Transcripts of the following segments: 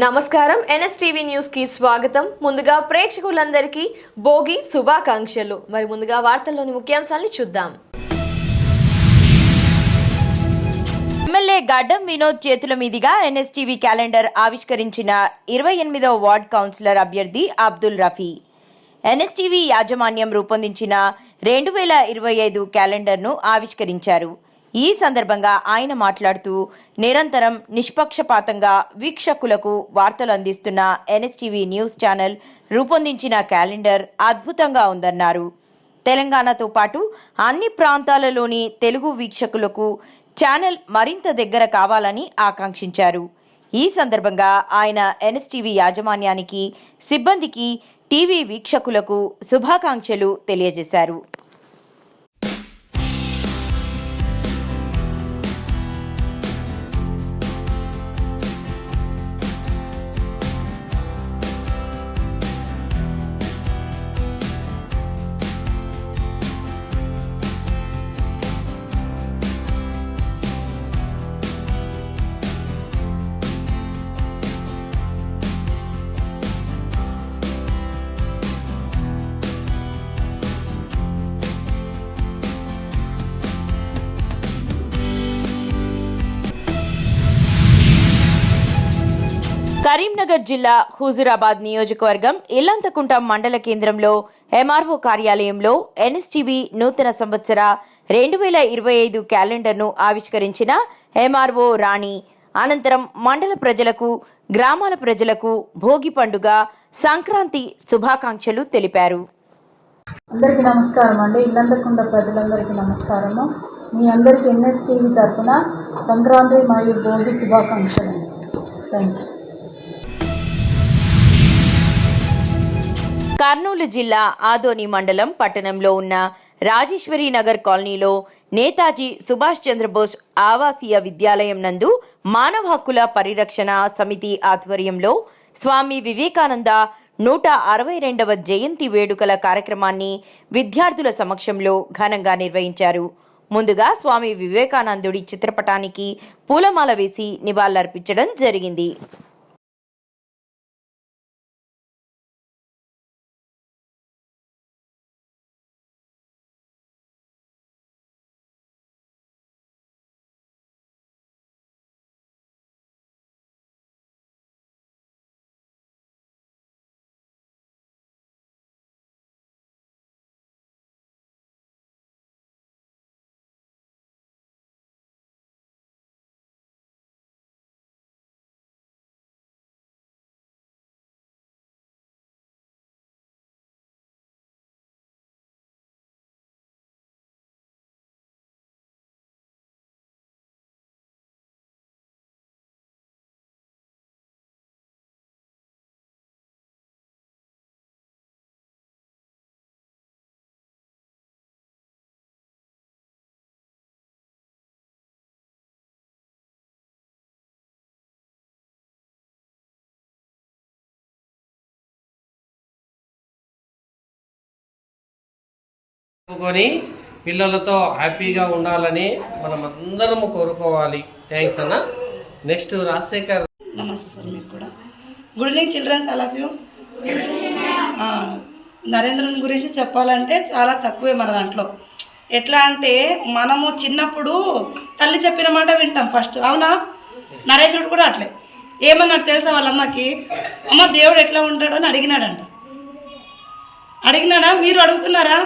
నమస్కారం NSTV news కి స్వాగతం. ముందుగా ప్రేక్షకులందరికీ భోగి శుభాకాంక్షలు. మరి ముందుగా వార్తల్లోని ముఖ్యాంశాలను చూద్దాం. ఎమ్మెల్యే గడ్డం వినోద్ చేతుల మీదుగా ఎన్ఎస్టీవీ క్యాలెండర్ ఆవిష్కరించిన 28వ వార్డ్ కౌన్సిలర్ అభ్యర్థి అబ్దుల్ రఫీ. ఎన్ఎస్టీవీ యాజమాన్యం రూపొందించిన 2025 క్యాలెండర్ను ఆవిష్కరించారు. ఈ సందర్భంగా ఆయన మాట్లాడుతూ నిరంతరం నిష్పక్షపాతంగా వీక్షకులకు వార్తలు అందిస్తున్న ఎన్ఎస్టీవీ న్యూస్ ఛానల్ రూపొందించిన క్యాలెండర్ అద్భుతంగా ఉందన్నారు. తెలంగాణతో పాటు అన్ని ప్రాంతాలలోని తెలుగు వీక్షకులకు ఛానల్ మరింత దగ్గర కావాలని ఆకాంక్షించారు. ఈ సందర్భంగా ఆయన ఎన్ఎస్టీవీ యాజమాన్యానికి, సిబ్బందికి, టీవీ వీక్షకులకు శుభాకాంక్షలు తెలియజేశారు. కరీంనగర్ జిల్లా హుజూరాబాద్ నియోజకవర్గం ఇల్లంతకుంట మండల కేంద్రంలో ఎంఆర్ఓ కార్యాలయంలో ఎన్ఎస్టీవీ నూతన సంవత్సర 2025 క్యాలెండర్ను ఆవిష్కరించిన ఎంఆర్ఓ రాణి అనంతరం మండల ప్రజలకు, గ్రామాల ప్రజలకు భోగి పండుగ, సంక్రాంతి శుభాకాంక్షలు తెలిపారు. అందరికీ నమస్కారం అండి. ఇల్లంతకుంట ప్రజలందరికీ నమస్కారము. మీ అందరికీ ఎన్ఎస్టీవీ తరఫున సంక్రాంతి మరియు భోగి శుభాకాంక్షలు. Thank you. కర్నూలు జిల్లా ఆదోని మండలం పట్టణంలో ఉన్న రాజేశ్వరి నగర్ కాలనీలో నేతాజీ సుభాష్ చంద్రబోస్ ఆవాసీయ విద్యాలయం నందు మానవ హక్కుల పరిరక్షణ సమితి ఆధ్వర్యంలో స్వామి వివేకానంద 162వ జయంతి వేడుకల కార్యక్రమాన్ని విద్యార్థుల సమక్షంలో ఘనంగా నిర్వహించారు. ముందుగా స్వామి వివేకానందుడి చిత్రపటానికి పూలమాల వేసి నివాళులర్పించడం జరిగింది. పిల్లలతో హ్యాపీగా ఉండాలని మనం అందరం కోరుకోవాలి. థ్యాంక్స్ అన్న. నెక్స్ట్ రాజశేఖర్. నమస్తే సార్. మీకు కూడా good evening childrens, all of you. Narendran గురించి చెప్పాలంటే చాలా తక్కువే మన దాంట్లో. ఎట్లా అంటే మనము చిన్నప్పుడు తల్లి చెప్పిన మాట వింటాం ఫస్ట్, అవునా? నరేంద్రుడు కూడా అట్లే ఏమన్నాడు తెలుసా వాళ్ళ అమ్మకి? అమ్మ దేవుడు ఎట్లా ఉంటాడో అని అడిగినాడంట. అడిగినాడా? మీరు అడుగుతున్నారా?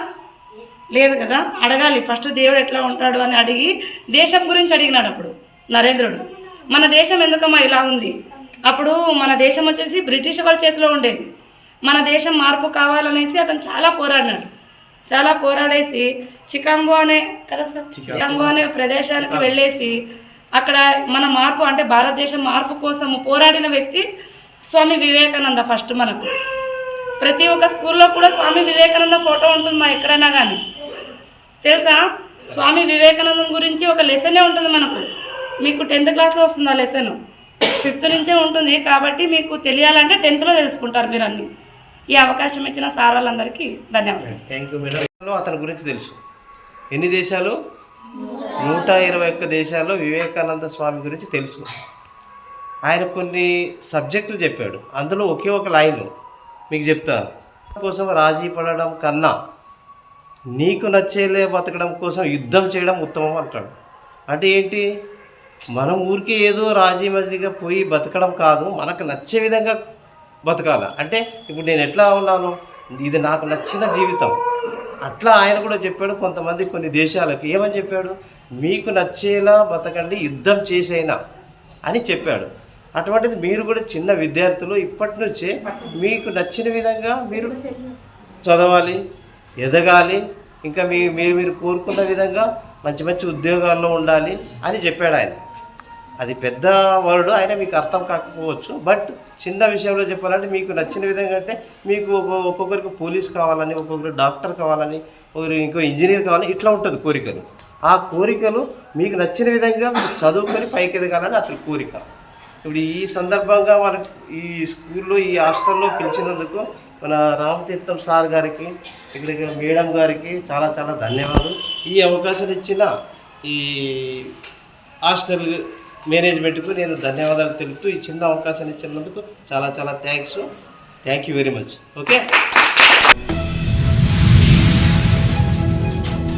లేదు కదా, అడగాలి. ఫస్ట్ దేవుడు ఎట్లా ఉంటాడు అని అడిగి దేశం గురించి అడిగినాడు అప్పుడు నరేంద్రుడు. మన దేశం ఎందుకమ్మా ఇలా ఉంది? అప్పుడు మన దేశం వచ్చేసి బ్రిటిష్ వాళ్ళ చేతిలో ఉండేది. మన దేశం మార్పు కావాలనేసి అతను చాలా పోరాడినాడు. చాలా పోరాడేసి చికాగో అనే ప్రదేశానికి వెళ్ళేసి అక్కడ మన మార్పు అంటే భారతదేశం మార్పు కోసం పోరాడిన వ్యక్తి స్వామి వివేకానంద. ఫస్ట్ మనకు ప్రతి ఒక్క స్కూల్లో కూడా స్వామి వివేకానంద ఫోటో ఉంటుంది మా ఎక్కడైనా కానీ. తెలుసా? స్వామి వివేకానందం గురించి ఒక లెసనే ఉంటుంది మనకు. మీకు 10th క్లాస్లో వస్తుంది ఆ లెసన్, 5th నుంచే ఉంటుంది. కాబట్టి మీకు తెలియాలంటే 10thలో తెలుసుకుంటారు మీరు అన్ని. ఈ అవకాశం ఇచ్చిన సార్ వాళ్ళందరికీ ధన్యవాదాలు. Thank you madam. అతని గురించి తెలుసు. ఎన్ని దేశాలు? 121 దేశాల్లో వివేకానంద స్వామి గురించి తెలుసు. ఆయన కొన్ని సబ్జెక్టులు చెప్పాడు. అందులో ఒకే ఒక లైన్ మీకు చెప్తాను. కోసం రాజీ పడడం కన్నా నీకు నచ్చేలే బతకడం కోసం యుద్ధం చేయడం ఉత్తమం అంటాడు. అంటే ఏంటి, మనం ఊరికే ఏదో రాజీ మధ్యగా పోయి బతకడం కాదు, మనకు నచ్చే విధంగా బతకాల. అంటే ఇప్పుడు నేను ఎట్లా ఉన్నాను, ఇది నాకు నచ్చిన జీవితం. అట్లా ఆయన కూడా చెప్పాడు. కొంతమంది కొన్ని దేశాలకు ఏమని చెప్పాడు, మీకు నచ్చేలా బతకండి, యుద్ధం చేసైనా అని చెప్పాడు. అటువంటిది మీరు కూడా చిన్న విద్యార్థులు ఇప్పటి నుంచే మీకు నచ్చిన విధంగా మీరు చదవాలి, ఎదగాలి, ఇంకా మీరు కోరుకున్న విధంగా మంచి మంచి ఉద్యోగాల్లో ఉండాలి అని చెప్పాడు ఆయన. అది పెద్ద వర్డ్, ఆయన మీకు అర్థం కాకపోవచ్చు. బట్ చిన్న విషయంలో చెప్పాలంటే మీకు నచ్చిన విధంగా అంటే మీకు ఒక్కొక్కరికి పోలీస్ కావాలని, ఒక్కొక్కరికి డాక్టర్ కావాలని, ఒకరు ఇంకో ఇంజనీర్ కావాలని, ఇట్లా ఉంటుంది కోరికలు. ఆ కోరికలు మీకు నచ్చిన విధంగా మీరు చదువుకొని పైకి ఎదగాలని అతని కోరిక. ఇప్పుడు ఈ సందర్భంగా మనకి ఈ స్కూల్లో ఈ హాస్టల్లో పిలిచినందుకు మన రామతీర్థం సార్ గారికి, ఇక్కడ మేడం గారికి చాలా చాలా ధన్యవాదాలు. ఈ అవకాశం ఇచ్చిన ఈ హాస్టల్ మేనేజ్మెంట్కు నేను ధన్యవాదాలు తెలుపుతూ ఈ చిన్న అవకాశం ఇచ్చినందుకు చాలా చాలా thank you very much. Okay.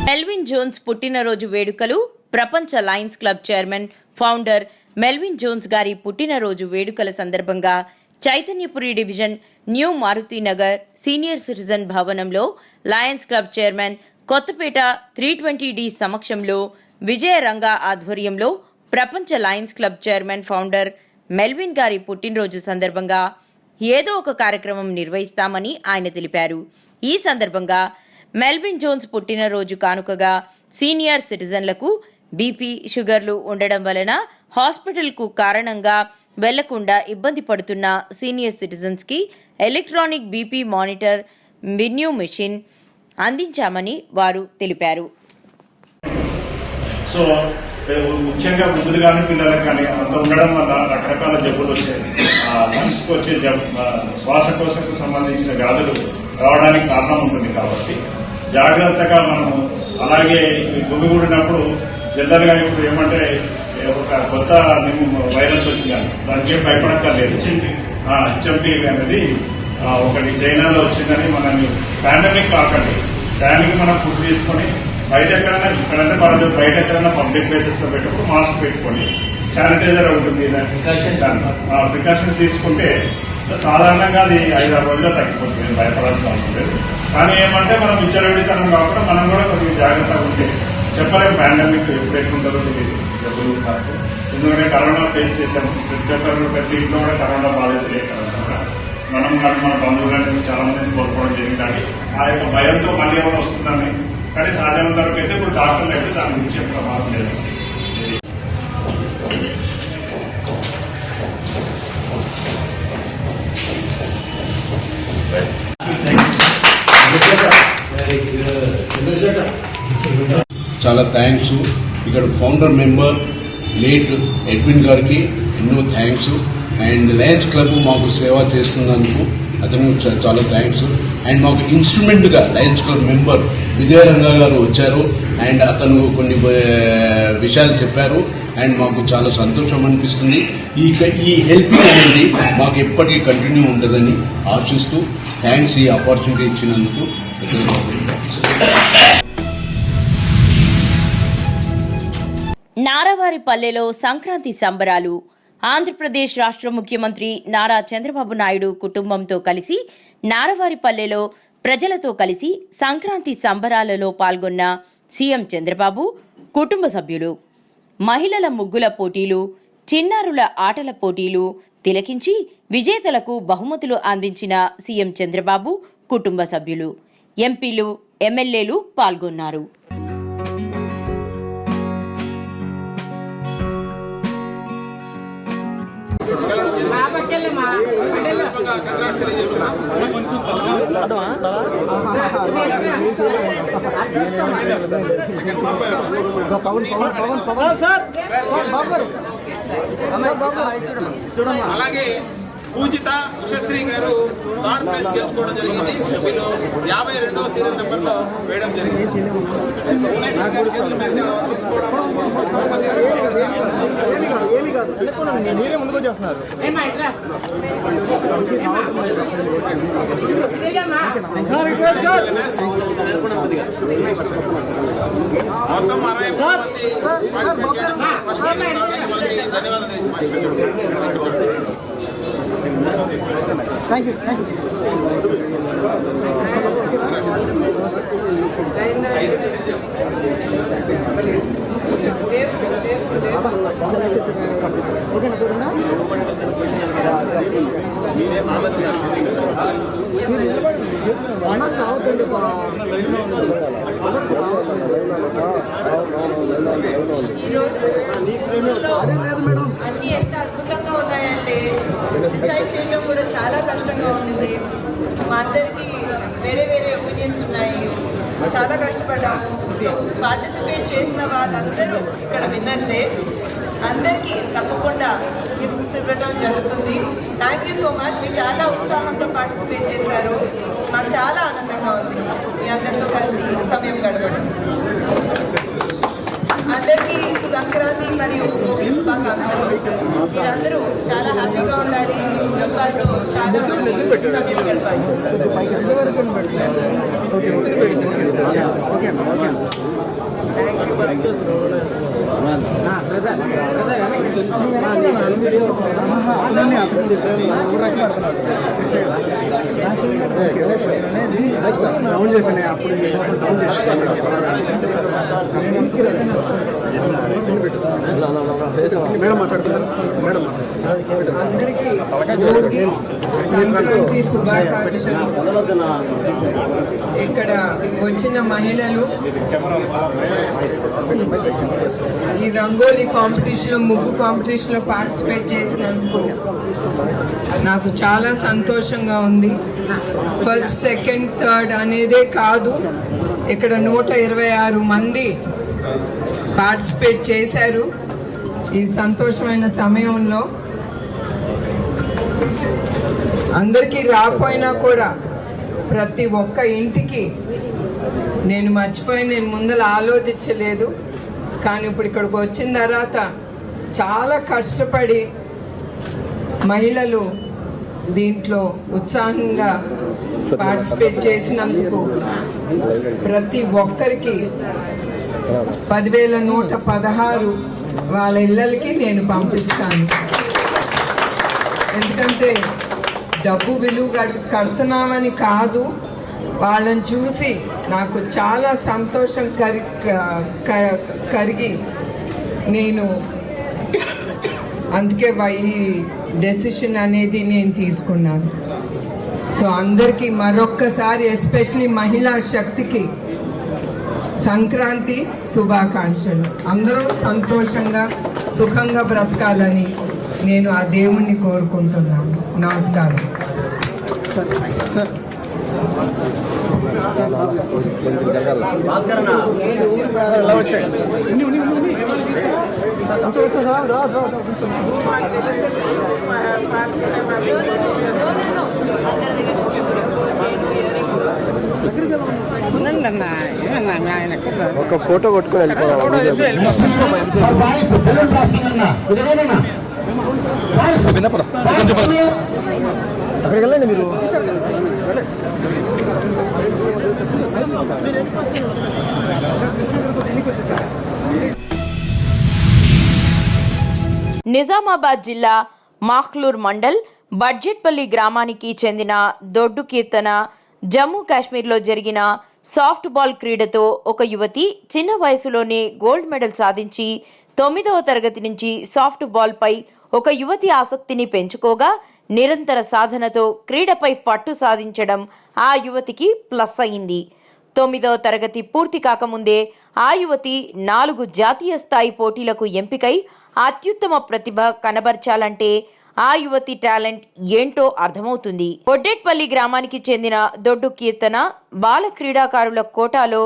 Melvin Jones పుట్టినరోజు వేడుకలు. ప్రపంచ Lions Club chairman, founder Melvin Jones గారి పుట్టినరోజు వేడుకల సందర్భంగా Chaitanyapuri division new Marutinagar senior citizen భవనంలో Lions Club chairman Kothapeta 320D సమక్షంలో విజయరంగ ఆధ్వర్యంలో ప్రపంచ Lions Club chairman, founder Melvin గారి పుట్టినరోజు సందర్భంగా ఏదో ఒక కార్యక్రమం నిర్వహిస్తామని ఆయన తెలిపారు. ఈ సందర్భంగా మెల్విన్ జోన్స్ పుట్టినరోజు కానుకగా సీనియర్ సిటిజన్లకు బీపీ, షుగర్లు ఉండడం వలన హాస్పిటల్కు కారణంగా వెళ్లకుండా ఇబ్బంది పడుతున్న సీనియర్ సిటిజన్స్కి ఎలక్ట్రానిక్ బీపీ మానిటర్ విన్యూ మెషిన్ అందించామని వారు తెలిపారు. సో ముఖ్యంగా వృద్ధులు కానీ పిల్లలకు కానీ అంత ఉండడం వల్ల రకరకాల జబ్బులు వచ్చాయి. లంగ్స్కి వచ్చే శ్వాసకోశకు సంబంధించిన వ్యాధులు రావడానికి కారణం ఉంటుంది. కాబట్టి జాగ్రత్తగా మనము, అలాగే భూమి కూడినప్పుడు జనరల్గా ఇప్పుడు ఏమంటే ఒక కొత్త వైరస్ వచ్చిందని దానికి ఏం భయపడక్కర్లేదు. హెచ్ఎంపీ అనేది ఒకటి చైనాలో వచ్చిందని మనల్ని పాండమిక్ కాకండి, దానికి మనం ఫుడ్ తీసుకొని బయట ఎక్కడైనా, ఇక్కడంటే పర్లేదు, బయట ఎక్కడైనా పబ్లిక్ ప్లేసెస్ లో పెట్టినప్పుడు మాస్క్ పెట్టుకొని శానిటైజర్ ఉంటుంది, ప్రికాషన్ తీసుకుంటే సాధారణంగా అది 5-6 రోజుల్లో తగ్గిపోతుంది, భయపడాల్సిన అవసరం లేదు. కానీ ఏమంటే మనం విచ్చలవిడితనం కాకుండా మనం కూడా కొద్దిగా జాగ్రత్తగా ఉంటే చెప్పలేము పాండమిక్ ఎప్పుడు ఎట్లుంటుందో తెలియదు, జబ్బులు కాదు. ఎందుకంటే కరోనా ఫేస్ చేశాము, ప్రతి ఇంట్లో కూడా కరోనా బాధితులే. మనం కానీ మన బంధువులని చాలా మందిని కోల్పోవడం జరిగింది. కానీ ఆ యొక్క భయంతో మళ్ళీ ఏమైనా వస్తుందని, కానీ సాధ్యమైనంత వరకు అయితే ఇప్పుడు డాక్టర్లు అయితే దాని గురించి ప్రమాదం లేదు. చాలా థ్యాంక్స్. ఇక్కడ ఫౌండర్ మెంబర్ లేట్ ఎడ్విన్ గారికి ఎన్నో థ్యాంక్స్. అండ్ లయన్స్ క్లబ్ మాకు సేవ చేస్తున్నందుకు అతను చాలా థ్యాంక్స్. అండ్ మాకు ఇన్స్ట్రుమెంట్గా లయన్స్ క్లబ్ మెంబర్ విజయరంగ గారు వచ్చారు. అండ్ అతను కొన్ని విషయాలు చెప్పారు. అండ్ మాకు చాలా సంతోషం అనిపిస్తుంది. ఈ హెల్పింగ్ అనేది మాకు ఎప్పటికీ కంటిన్యూ ఉంటుందని ఆశిస్తూ థ్యాంక్స్ ఈ ఆపర్చునిటీ ఇచ్చినందుకు. నారావారిపల్లెలో సంక్రాంతి సంబరాలు. ఆంధ్రప్రదేశ్ రాష్ట్ర ముఖ్యమంత్రి నారా చంద్రబాబు నాయుడు కుటుంబంతో కలిసి నారావారిపల్లెలో ప్రజలతో కలిసి సంక్రాంతి సంబరాలలో పాల్గొన్న సీఎం చంద్రబాబు కుటుంబ సభ్యులు. మహిళల ముగ్గుల పోటీలు, చిన్నారుల ఆటల పోటీలు తిలకించి విజేతలకు బహుమతులు అందించిన సీఎం చంద్రబాబు కుటుంబ సభ్యులు, ఎంపీలు, ఎమ్మెల్యేలు పాల్గొన్నారు. అలాగే పూజిత ఉషశ్రీ గారు 3rd ప్లేస్ గెలుచుకోవడం జరిగింది. వీళ్ళు 52వ సీరియల్ నెంబర్ లో వేయడం జరిగింది. భువనేశ్వర్ గారి చేతుల మీదుగా తీసుకోవడం మొత్తం 63 మంది పార్టిసిపేట్ చేయడం ఫస్ట్ వాళ్ళకి ధన్యవాదాలు. అన్నీ ఎంత అద్భుతంగా ఉన్నాయంటే డిసైడ్ చేయడం కూడా చాలా కష్టంగా ఉండింది. మా అందరికీ వేరే వేరే ఒపీనియన్స్ ఉన్నాయి, చాలా కష్టపడ్డాము. సో పార్టిసిపేట్ చేసిన వాళ్ళందరూ ఇక్కడ విన్నర్సే. అందరికీ తప్పకుండా గిఫ్ట్స్ ఇవ్వడం జరుగుతుంది. Thank you so much. మీరు చాలా ఉత్సాహంతో పార్టిసిపేట్ చేశారు. మాకు చాలా ఆనందంగా ఉంది మీ అందరితో కలిసి సమయం గడపడం. అందరికీ సంక్రాంతి మరియు భోగి శుభాకాంక్షలు. మీరందరూ చాలా హ్యాపీగా ఉండాలి, మీ కుటుంబాలతో చాలా మంచి సమయం గడపాలి. అందరికీ భోగి సంక్రాంతి శుభాకాంక్షలు. ఇక్కడ వచ్చిన మహిళలు ఈ రంగోలీ కాంపిటీషన్లో, ముగ్గు కాంపిటీషన్లో పార్టిసిపేట్ చేసినందుకు నాకు చాలా సంతోషంగా ఉంది. ఫస్ట్, సెకండ్, థర్డ్ అనేదే కాదు, ఇక్కడ 126 మంది పార్టిసిపేట్ చేశారు. ఈ సంతోషమైన సమయంలో అందరికీ రాకపోయినా కూడా ప్రతి ఒక్క ఇంటికి నేను మర్చిపోయి నేను ముందర ఆలోచించలేదు. కానీ ఇప్పుడు ఇక్కడికి వచ్చిన తర్వాత చాలా కష్టపడి మహిళలు దీంట్లో ఉత్సాహంగా పార్టిసిపేట్ చేసినందుకు ప్రతి ఒక్కరికి 10,116 వాళ్ళ ఇళ్ళకి నేను పంపిస్తాను. ఎందుకంటే డబ్బు విలువ కడుతున్నామని కాదు, వాళ్ళని చూసి నాకు చాలా సంతోషం కరిగి నేను అందుకే ఈ డెసిషన్ అనేది నేను తీసుకున్నాను. సో అందరికీ మరొక్కసారి, ఎస్పెషలీ మహిళా శక్తికి సంక్రాంతి శుభాకాంక్షలు. అందరూ సంతోషంగా సుఖంగా బ్రతకాలని నేను ఆ దేవుణ్ణి కోరుకుంటున్నాను. నమస్కారం. ఒక ఫోటో కొట్టుకొని వెళ్ళిపోవాలి. అక్కడికి వెళ్ళండి మీరు. నిజామాబాద్ జిల్లా మాఖ్లూర్ మండల్ బడ్జెట్పల్లి గ్రామానికి చెందిన దొడ్డు కీర్తన జమ్మూ కాశ్మీర్లో జరిగిన సాఫ్ట్ బాల్ క్రీడతో ఒక యువతి చిన్న వయసులోనే గోల్డ్ మెడల్ సాధించి 9వ తరగతి నుంచి సాఫ్ట్ బాల్ పై ఒక యువతి ఆసక్తిని పెంచుకోగా నిరంతర సాధనతో క్రీడపై పట్టు సాధించడం ఆ యువతికి ప్లస్ అయింది. 9వ తరగతి పూర్తి కాకముందే ఆ యువతి 4 జాతీయ స్థాయి పోటీలకు ఎంపికై అత్యుత్తమ ప్రతిభ కనబర్చాలంటే ఆ యువతి టాలెంట్ ఏంటో అర్థమవుతుంది. బొడ్డెట్పల్లి గ్రామానికి చెందిన దొడ్డు కీర్తన బాల క్రీడాకారుల కోటాలో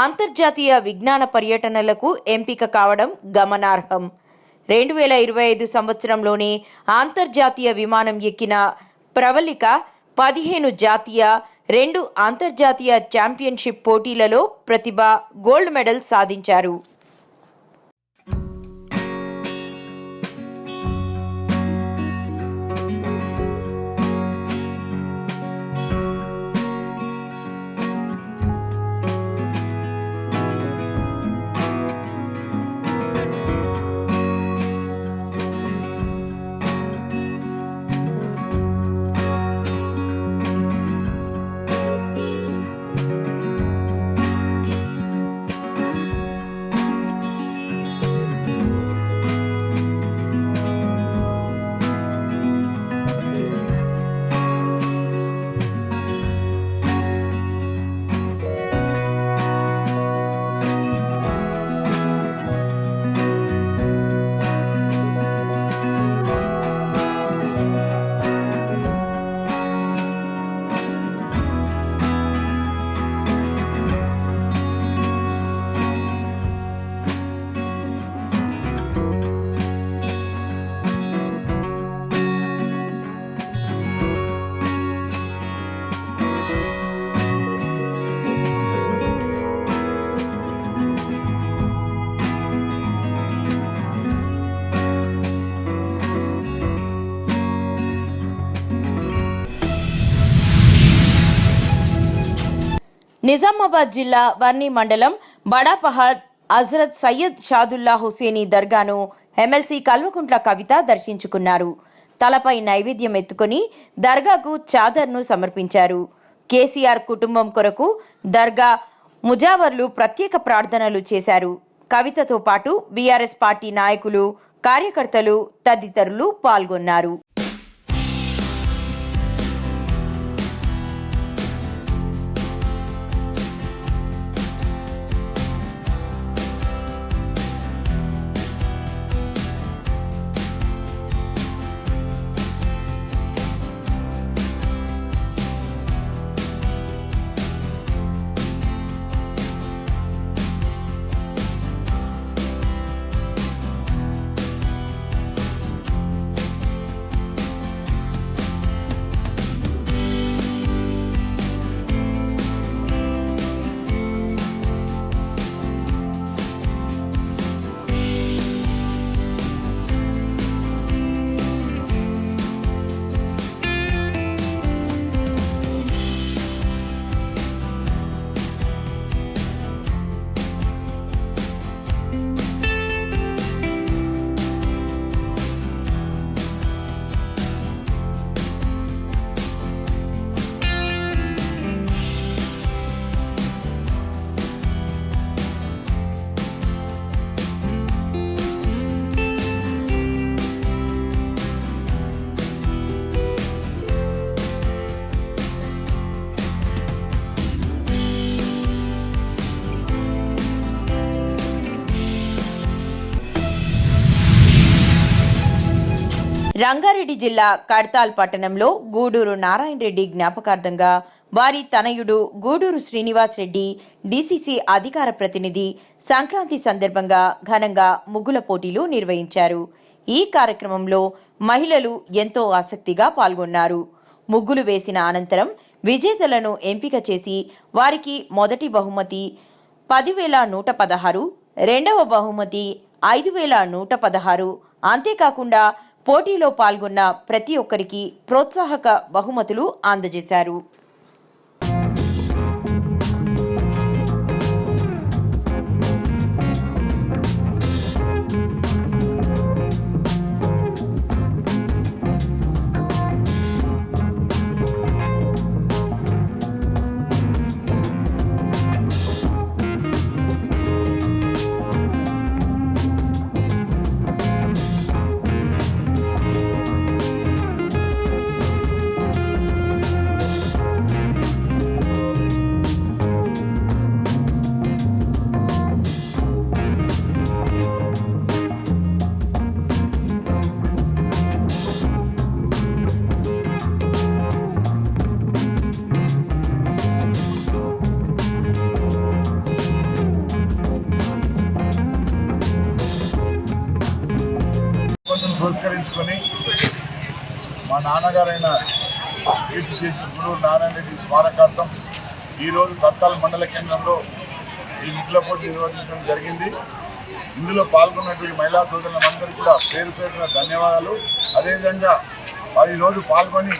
అంతర్జాతీయ విజ్ఞాన పర్యటనలకు ఎంపిక కావడం గమనార్హం. 2025 సంవత్సరంలోనే అంతర్జాతీయ విమానం ఎక్కిన ప్రవళిక 15 జాతీయ 2 అంతర్జాతీయ ఛాంపియన్షిప్ పోటీలలో ప్రతిభ గోల్డ్ మెడల్ సాధించారు. నిజామాబాద్ జిల్లా వర్ని మండలం బడాపహాడ్ హజరత్ సయ్యద్ షాదుల్లా హుసేనీ దర్గాను ఎమ్మెల్సీ కల్వకుంట్ల కవిత దర్శించుకున్నారు. తలపై నైవేద్యం ఎత్తుకుని దర్గాకు చాదర్ను సమర్పించారు. కేసీఆర్ కుటుంబం కొరకు దర్గా ముజావర్లు ప్రత్యేక ప్రార్థనలు చేశారు. కవితతో పాటు బీఆర్ఎస్ పార్టీ నాయకులు, కార్యకర్తలు తదితరులు పాల్గొన్నారు. రంగారెడ్డి జిల్లా కడ్తాల్ పట్టణంలో గూడూరు నారాయణ రెడ్డి జ్ఞాపకార్థంగా వారి తనయుడు గూడూరు శ్రీనివాస్ రెడ్డి డీసీసీ అధికార ప్రతినిధి సంక్రాంతి సందర్భంగా ఘనంగా ముగ్గుల పోటీలు నిర్వహించారు. ఈ కార్యక్రమంలో మహిళలు ఎంతో ఆసక్తిగా పాల్గొన్నారు. ముగ్గులు వేసిన అనంతరం విజేతలను ఎంపిక చేసి వారికి మొదటి బహుమతి 10,116, రెండవ బహుమతి 5,116, అంతేకాకుండా పోటీలో పాల్గొన్న ప్రతి ఒక్కరికి ప్రోత్సాహక బహుమతులు అందజేశారు. పురస్కరించుకొని మా నాన్నగారైన కీర్తిశేషులు గూడూరు నారాయణ రెడ్డి స్మారకార్థం ఈరోజు కడ్తాల్ మండల కేంద్రంలో ఈ ముగ్గుల పోటీ నిర్వహించడం జరిగింది. ఇందులో పాల్గొన్నటువంటి మహిళా సోదరులందరికీ కూడా పేరు పేరున ధన్యవాదాలు. అదేవిధంగా వారు ఈరోజు పాల్గొని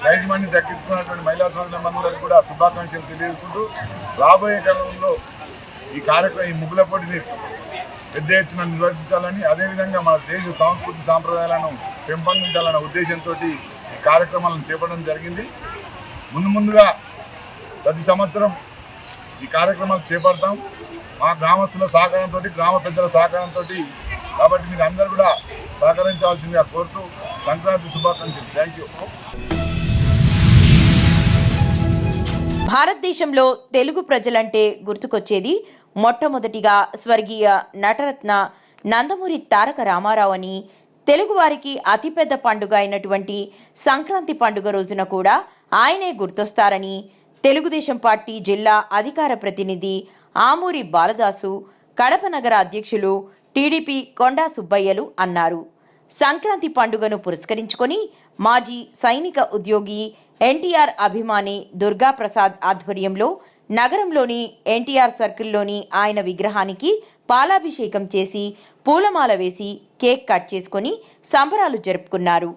ప్రైజ్ మనీ దక్కించుకున్నటువంటి మహిళా సోదరులందరికీ కూడా శుభాకాంక్షలు తెలియజేసుకుంటూ రాబోయే కాలంలో ఈ ముగ్గుల పోటీని పెద్ద ఎత్తున నిర్వహించాలని, అదేవిధంగా మన దేశ సంస్కృతి సాంప్రదాయాలను పెంపొందించాలన్న ఉద్దేశంతో ఈ కార్యక్రమాలను చేపట్టడం జరిగింది. ముందుగా ప్రతి సంవత్సరం ఈ కార్యక్రమాలు చేపడతాం మా గ్రామస్తుల సహకారంతో, గ్రామ పెద్దల సహకారంతో. కాబట్టి మీరు అందరూ కూడా సహకరించాల్సిందిగా కోరుతూ సంక్రాంతి శుభాకాంక్షలు. Thank you. భారతదేశంలో తెలుగు ప్రజలంటే గుర్తుకొచ్చేది మొట్టమొదటిగా స్వర్గీయ నటరత్న నందమూరి తారక రామారావు అని, తెలుగువారికి అతిపెద్ద పండుగ అయినటువంటి సంక్రాంతి పండుగ రోజున కూడా ఆయనే గుర్తొస్తారని తెలుగుదేశం పార్టీ జిల్లా అధికార ప్రతినిధి ఆమూరి బాలదాసు, కడప నగర అధ్యక్షులు టీడీపీ కొండా సుబ్బయ్యలు అన్నారు. సంక్రాంతి పండుగను పురస్కరించుకొని మాజీ సైనిక ఉద్యోగి ఎన్టీఆర్ అభిమాని దుర్గాప్రసాద్ ఆధ్వర్యంలో నగరంలోని ఎన్టీఆర్ సర్కిల్లోని ఆయన విగ్రహానికి పాలాభిషేకం చేసి పూలమాల వేసి కేక్ కట్ చేసుకుని సంబరాలు జరుపుకున్నారు.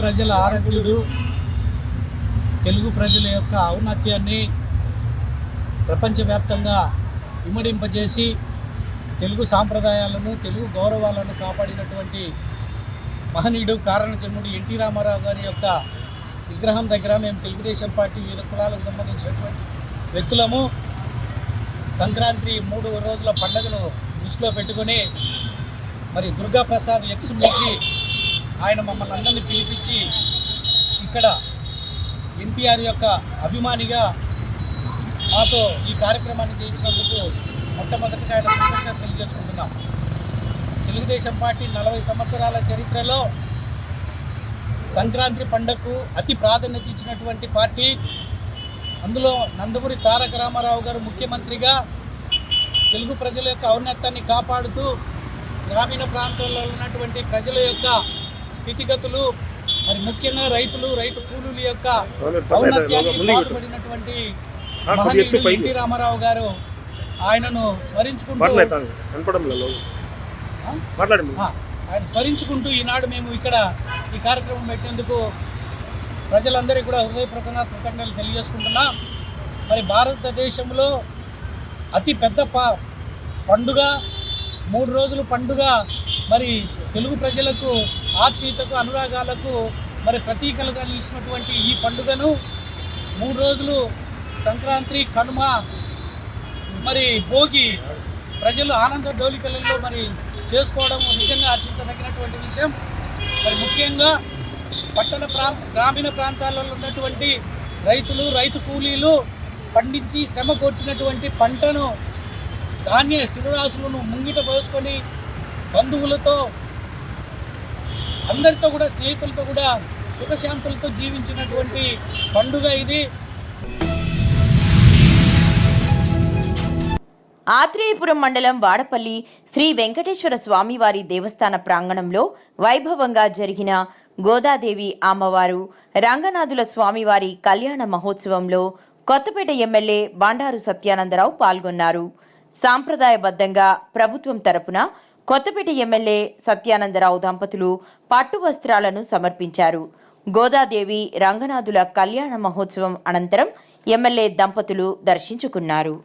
ప్రజల ఆరాధ్యుడు, తెలుగు ప్రజల యొక్క ఔన్నత్యాన్ని ప్రపంచవ్యాప్తంగా ఇమ్మడింపజేసి తెలుగు సాంప్రదాయాలను, తెలుగు గౌరవాలను కాపాడినటువంటి మహనీయుడు, కారణజన్ముడు ఎన్టీ రామారావు గారి యొక్క విగ్రహం దగ్గర మేము తెలుగుదేశం పార్టీ వివిధ కులాలకు సంబంధించినటువంటి వ్యక్తులము సంక్రాంతి 3 రోజుల పండుగను దృష్టిలో పెట్టుకొని మరి దుర్గాప్రసాద్ ఎక్స్మూర్తి ఆయన మమ్మల్ని అందరినీ పిలిపించి ఇక్కడ ఎన్టీఆర్ యొక్క అభిమానిగా మాతో ఈ కార్యక్రమాన్ని చేయించినందుకు మొట్టమొదటిగా ఆయన కృతజ్ఞతలు తెలియజేసుకుంటున్నాం. తెలుగుదేశం పార్టీ 40 సంవత్సరాల చరిత్రలో సంక్రాంతి పండుగకు అతి ప్రాధాన్యత ఇచ్చినటువంటి పార్టీ. అందులో నందమూరి తారక రామారావు గారు ముఖ్యమంత్రిగా తెలుగు ప్రజల యొక్క ఔన్నత్యాన్ని కాపాడుతూ గ్రామీణ ప్రాంతాల్లో ఉన్నటువంటి ప్రజల యొక్క స్థితిగతులు, మరి ముఖ్యంగా రైతు కూలీల యొక్క ఔన్నత్యాన్ని పాటుపడినటువంటి మహనీయుడు ఎన్టీ రామారావు గారు. ఆయనను స్మరించుకుంటూ ఈనాడు మేము ఇక్కడ ఈ కార్యక్రమం పెట్టేందుకు ప్రజలందరికీ కూడా హృదయపూర్వకంగా కృతజ్ఞతలు తెలియజేసుకుంటున్నాం. మరి భారతదేశంలో అతి పెద్ద పండుగ, 3 రోజుల పండుగ, మరి తెలుగు ప్రజలకు ఆత్మీయతకు, అనురాగాలకు మరి ప్రతీకలుగా నిలిచినటువంటి ఈ పండుగను 3 రోజులు సంక్రాంతి, కనుమ, మరి భోగి ప్రజలు ఆనంద డోలికలలో మరి చేసుకోవడం నిజంగా హర్షించదగినటువంటి విషయం. మరి ముఖ్యంగా గ్రామీణ ప్రాంతాలలో ఉన్నటువంటి రైతు కూలీలు పండించి శ్రమ కోర్చినటువంటి పంటను, ధాన్య శివరాశులను ముంగిట పోసుకొని బంధువులతో అందరితో కూడా, స్నేహితులతో కూడా సుఖశాంతులతో జీవించినటువంటి పండుగ ఇది. ఆత్రేయపురం మండలం వాడపల్లి శ్రీ వెంకటేశ్వర స్వామివారి దేవస్థాన ప్రాంగణంలో వైభవంగా జరిగిన గోదాదేవి అమ్మవారు రంగనాథుల స్వామివారి కళ్యాణ మహోత్సవంలో కొత్తపేట ఎమ్మెల్యే బండారు సత్యానందరావు పాల్గొన్నారు. సాంప్రదాయబద్ధంగా ప్రభుత్వం తరపున కొత్తపేట ఎమ్మెల్యే సత్యానందరావు దంపతులు పట్టు వస్త్రాలను సమర్పించారు. గోదాదేవి రంగనాథుల కళ్యాణ మహోత్సవం అనంతరం ఎమ్మెల్యే దంపతులు దర్శించుకున్నారు.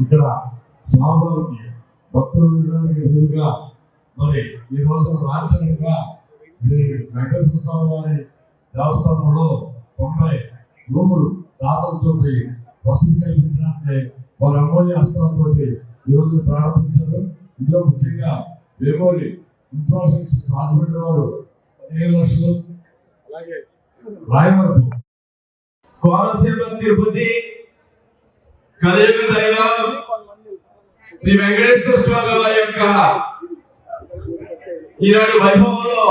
ఇక్కడ స్వామివారికి భక్తులకు ఎదురుగా మరి ఈ రోజు లాంఛనంగా శ్రీ వెంకటేశ్వర స్వామి వారి దేవస్థానంలో 90 రూములు దాతలతో వసతి కల్పించడానికి వారి అమూల్య హస్తాలతో ఈ రోజు ప్రారంభించారు. ఇందులో ముఖ్యంగా వేమూరి ఇన్ఫ్రాస్ట్రక్చర్ రాజమండ్రి వారు 15 లక్షలు, అలాగే రాయవరపు కోనసీమ తిరుపతి కలియుగ దైవం శ్రీ వెంకటేశ్వర స్వామి వారి యొక్క ఈనాడు వైభవంలో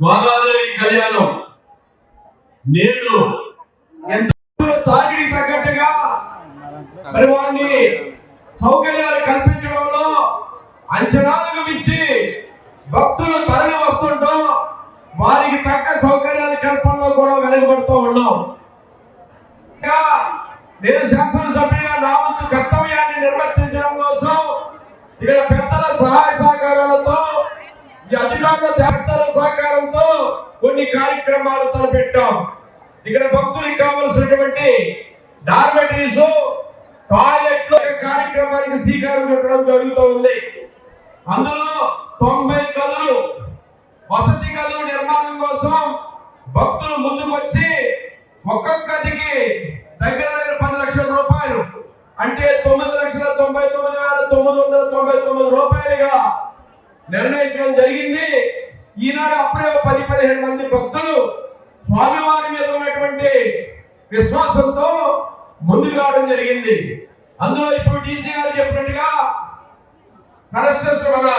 గోదాదేవి కళ్యాణం నేడు ఎంతో తాకిడి తగ్గట్టుగా మరి వారిని సౌకర్యాలు కల్పించడంలో అంచనాలకు మించి భక్తులు తరలి వస్తుంటూ వారికి తగ్గ సౌకర్యాల కల్పనలో కూడా వెలువడుతూ ఉన్నాం. నేను శాసనసభ్యుడిగా నా వంతు కర్తవ్యాన్ని నిర్వర్తించడం కోసం ఇక్కడ పెద్దల సహాయ సహకారాలతో, ఈ అధికారుల పెద్దల సహకారంతో కొన్ని కార్యక్రమాలు తలపెట్టాం. ఇక్కడ భక్తులకు కావలసినటువంటి డార్మెటరీస్, టాయిలెట్లు కార్యక్రమానికి శ్రీకారం చుట్టడం జరుగుతూ ఉంది. అందులో 90 గదులు వసతి గదులు నిర్మాణం కోసం భక్తులు ముందుకు వచ్చి ఒక్కొక్క గదికి దగ్గర 10 లక్షల రూపాయలు, అంటే 9,99,999 రూపాయలుగా నిర్ణయించడం జరిగింది. ఈనాడు అప్పుడే 10-15 మంది భక్తులు స్వామివారి మీద ఉన్నటువంటి విశ్వాసంతో ముందుకు రావడం జరిగింది. అందులో ఇప్పుడు డీసీ గారు చెప్పినట్టుగా కన్స్ట్రక్షన్ మన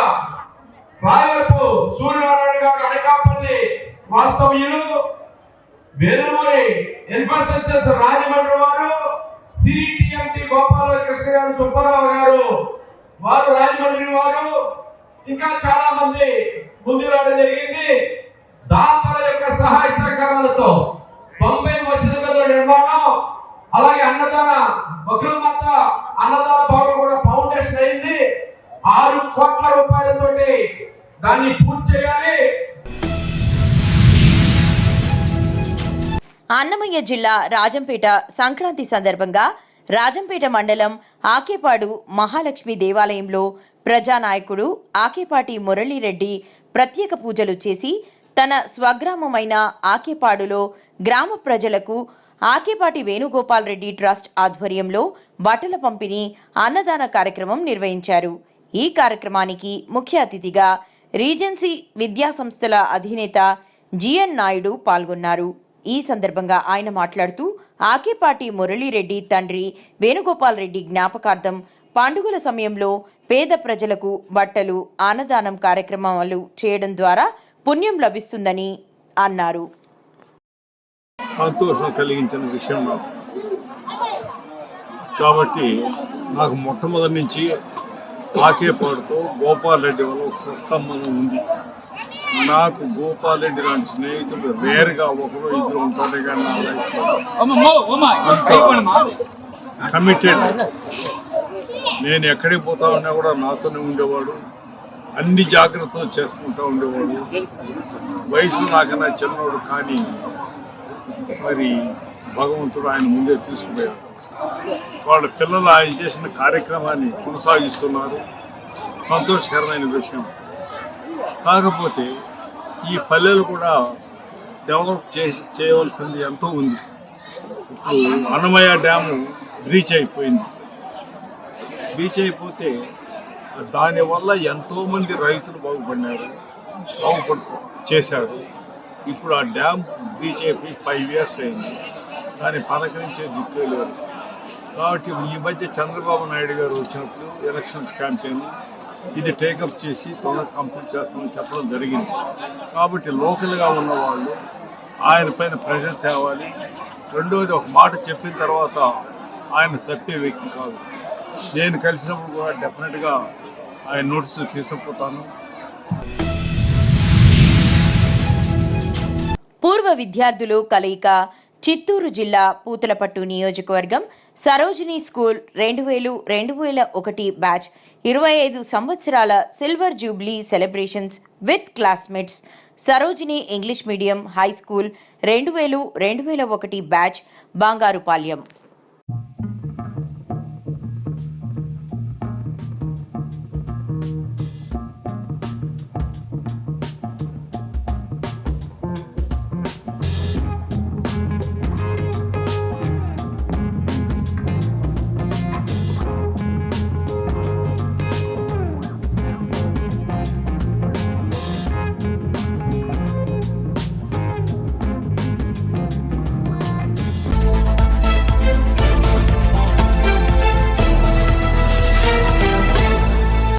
రాయవరపు సూర్యనారాయణ గారు అనకాపల్లి వాస్తవ్యులు, వేలూరి ఇన్ఫ్రాస్ట్రక్చర్స్ రాజమండ్రి వారు, సిరిటిఎంటి గోపాలకృష్ణ గారు, సుబ్బారావు గారు వారు రాజమండ్రి వారు, ఇంకా చాలా మంది ముందుకు రావడం జరిగింది. దాతల యొక్క సహాయ సహకారాలతో 90 వసతి గదుల నిర్మాణం, అలాగే అన్నదాన వక్రమాత అన్నదాన భవనం కూడా ఫౌండేషన్ అయింది. 6 కోట్ల రూపాయలతోటి దాన్ని పూర్తి చేయాలి. అన్నమయ్య జిల్లా రాజంపేట సంక్రాంతి సందర్భంగా రాజంపేట మండలం ఆకేపాడు మహాలక్ష్మి దేవాలయంలో ప్రజానాయకుడు ఆకేపాటి మురళీరెడ్డి ప్రత్యేక పూజలు చేసి తన స్వగ్రామమైన ఆకేపాడులో గ్రామ ప్రజలకు ఆకేపాటి వేణుగోపాల్ రెడ్డి ట్రస్ట్ ఆధ్వర్యంలో బట్టల పంపిణీ అన్నదాన కార్యక్రమం నిర్వహించారు. ఈ కార్యక్రమానికి ముఖ్య అతిథిగా రీజెన్సీ విద్యా సంస్థల అధినేత జిఎన్ నాయుడు పాల్గొన్నారు. ఈ సందర్భంగా ఆయన మాట్లాడుతూ ఆకేపాటి మురళీరెడ్డి తండ్రి వేణుగోపాల్ రెడ్డి జ్ఞాపకార్థం పండుగల సమయంలో పేద ప్రజలకు బట్టలు, అన్నదానం కార్యక్రమాలు చేయడం ద్వారా పుణ్యం లభిస్తుందని అన్నారు. సంతోషం కలిగించిన విషయం నాకు. కాబట్టి నాకు మొట్టమొదటి నుంచి ఆకేపాడుతో గోపాల్ రెడ్డి వల్ల ఒక సత్సంబంధం ఉంది. నాకు గోపాల్ రెడ్డి లాంటి స్నేహితుడు రేరుగా ఒకరు ఇద్దరు ఉంటారే కానీ నా లైఫ్ కమిటెడ్. నేను ఎక్కడికి పోతా ఉన్నా కూడా నాతోనే ఉండేవాడు, అన్ని జాగ్రత్తలు చేసుకుంటూ ఉండేవాడు. వయసు నాకన్నా చిన్నవాడు, కానీ మరి భగవంతుడు ఆయన ముందే తీసుకుపోయాడు. వాళ్ళ పిల్లలు ఆయన చేసిన కార్యక్రమాన్ని కొనసాగిస్తున్నారు, సంతోషకరమైన విషయం. కాకపోతే ఈ పల్లెలు కూడా డెవలప్ చేయవలసింది ఎంతో ఉంది. ఇప్పుడు అన్నమయ్య డ్యాము బ్రీచ్ అయిపోయింది. బ్రీచ్ అయిపోతే దానివల్ల ఎంతోమంది రైతులు బాగుపడి చేశారు. ఇప్పుడు ఆ డ్యామ్ బ్రీచ్ అయిపోయి 5 years అయింది, కానీ పలకరించే దిక్కే లేదు. కాబట్టి ఈ మధ్య చంద్రబాబు నాయుడు గారు వచ్చినప్పుడు ఎలక్షన్స్ క్యాంపెయిన్ ఇది టేకప్ చేసి తొందరగా కంప్లీట్ చేస్తామని చెప్పడం జరిగింది. కాబట్టి లోకల్గా ఉన్నవాళ్ళు ఆయన పైన ప్రెషర్ తేవాలి. రెండవది, ఒక మాట చెప్పిన తర్వాత ఆయన తప్పే వ్యక్తి కాదు. నేను కలిసినప్పుడు కూడా డెఫినెట్గా ఆయన నోటీసు తీసుకుపోతాను. పూర్వ విద్యార్థులు కలయిక చిత్తూరు జిల్లా పూతలపట్టు నియోజకవర్గం సరోజినీ స్కూల్ 2000-2001 బ్యాచ్ 25 సంవత్సరాల silver Jubilee celebrations with classmates Sarojini English medium high school 2000-2001 batch Bangarupalyam.